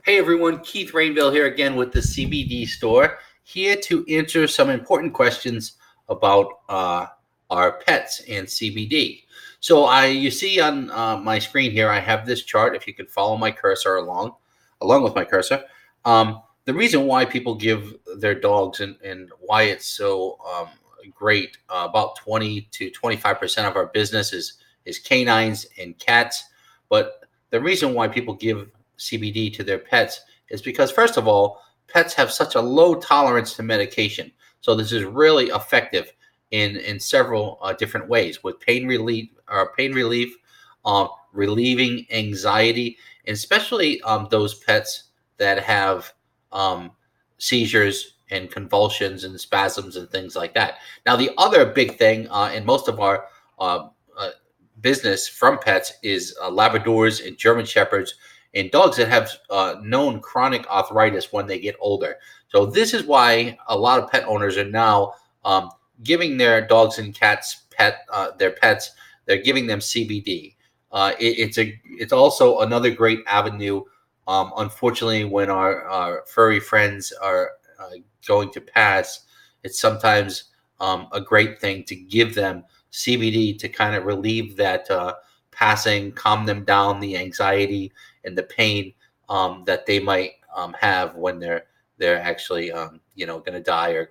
Hey everyone, Keith Rainville here again with the CBD store, here to answer some important questions about our pets and CBD. You see on my screen here, I have this chart. If you could follow my cursor along with my cursor, the reason why people give their dogs and why it's so great. About 20 to 25% of our business is canines and cats, but the reason why people give CBD to their pets is because, first of all, pets have such a low tolerance to medication. So this is really effective in several different ways with pain relief, relieving anxiety, and especially those pets that have um, seizures and convulsions and spasms and things like that. Now, the other big thing in most of our uh, uh, business from pets is Labradors and German Shepherds and dogs that have known chronic arthritis when they get older. So this is why a lot of pet owners are now giving their dogs and cats their pets. They're giving them CBD. It's also another great avenue. Unfortunately, when our furry friends are going to pass, it's sometimes a great thing to give them CBD to kind of relieve that passing, calm them down, the anxiety and the pain that they might have when they're actually going to die or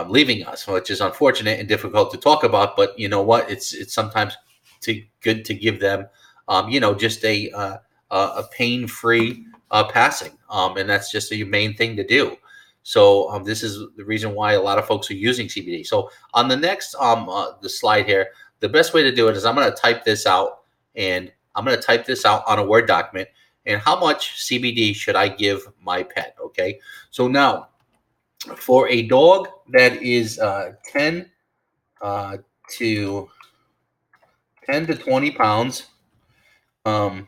leaving us, which is unfortunate and difficult to talk about. But you know what? It's sometimes good to give them just a pain free passing, and that's just a humane thing to do. So this is the reason why a lot of folks are using CBD. So on the next the slide here, the best way to do it is I'm going to type this out, and I'm going to type this out on a Word document. And how much CBD should I give my pet? Okay. So now, for a dog that is 10 to 20 pounds, you're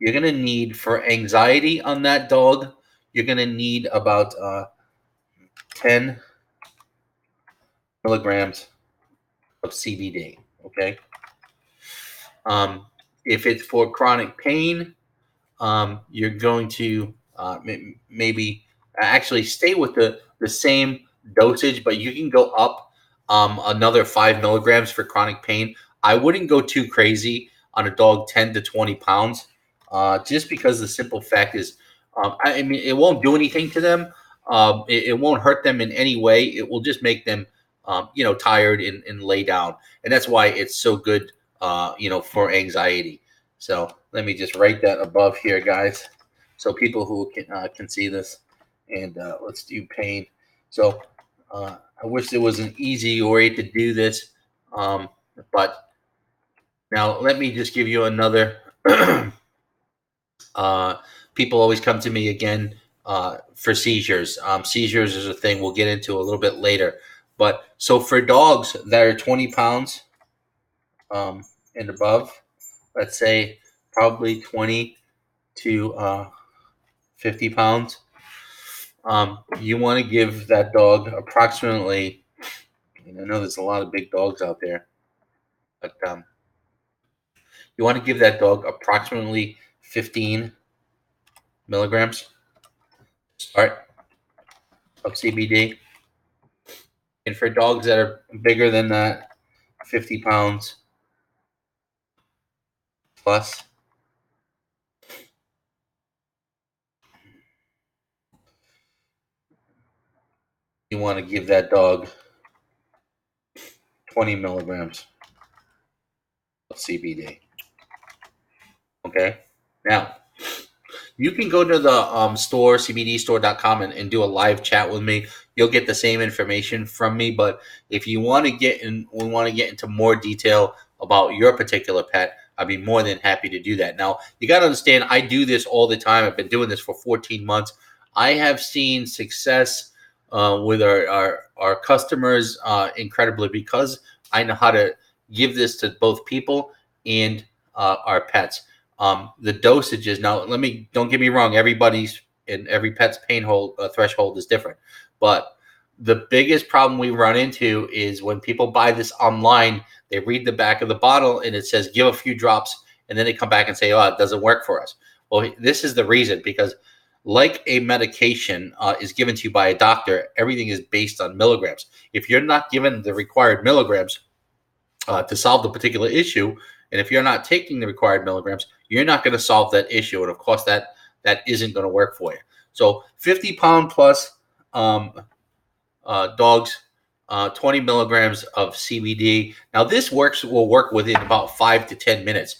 going to need, for anxiety on that dog, you're going to need about 10 milligrams of CBD. Okay. If it's for chronic pain, you're going to maybe actually stay with the same dosage, but you can go up another 5 milligrams for chronic pain. I wouldn't go too crazy on a dog 10 to 20 pounds, just because the simple fact is, I mean, it won't do anything to them. It won't hurt them in any way. It will just make them, tired and lay down. And that's why it's so good, for anxiety. So let me just write that above here, guys, so people who can see this. And let's do pain. So I wish there was an easy way to do this, but now let me just give you another. People always come to me again for seizures. Seizures is a thing we'll get into a little bit later. But so for dogs that are 20 pounds and above, let's say probably 20 to 50 pounds, you want to give that dog approximately, and I know there's a lot of big dogs out there, but you want to give that dog approximately 15 milligrams start of CBD. And for dogs that are bigger than that, 50 pounds plus, you want to give that dog 20 milligrams of CBD. Okay? Now, you can go to the store, cbdstore.com, and do a live chat with me. You'll get the same information from me. But if you want to we want to get into more detail about your particular pet, I'd be more than happy to do that. Now, you got to understand, I do this all the time. I've been doing this for 14 months. I have seen success with our customers incredibly, because I know how to give this to both people and our pets. The dosages, now don't get me wrong, everybody's and every pet's pain threshold is different, but the biggest problem we run into is when people buy this online, they read the back of the bottle and it says give a few drops, and then they come back and say, oh, it doesn't work for us. Well, this is the reason, because like a medication is given to you by a doctor, everything is based on milligrams. If you're not given the required milligrams to solve the particular issue, and if you're not taking the required milligrams, you're not going to solve that issue. And of course, that isn't going to work for you. So 50-pound plus dogs, 20 milligrams of CBD. Now this will work within about 5 to 10 minutes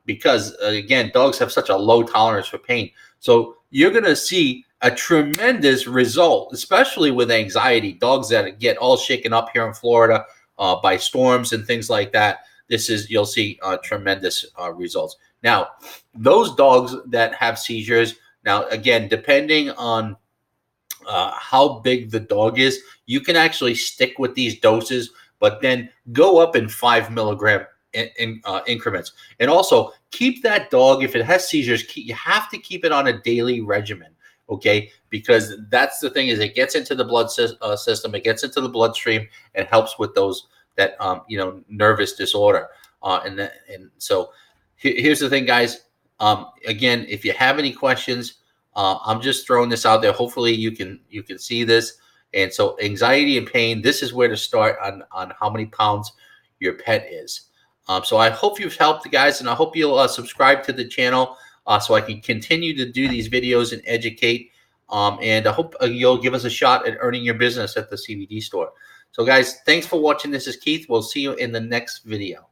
because again, dogs have such a low tolerance for pain. So you're going to see a tremendous result, especially with anxiety. Dogs that get all shaken up here in Florida by storms and things like that. You'll see tremendous results. Now, those dogs that have seizures, now again, depending on how big the dog is, you can actually stick with these doses, but then go up in 5 milligram increments. And also keep that dog, if it has seizures, you have to keep it on a daily regimen, okay? Because that's the thing, is it gets into the blood system, it gets into the bloodstream, and helps with that nervous disorder. And so here's the thing, guys. Again, if you have any questions, I'm just throwing this out there. Hopefully you can see this. And so anxiety and pain, this is where to start on how many pounds your pet is. So I hope you've helped, guys, and I hope you'll subscribe to the channel so I can continue to do these videos and educate. And I hope you'll give us a shot at earning your business at the CBD store. So guys, thanks for watching. This is Keith. We'll see you in the next video.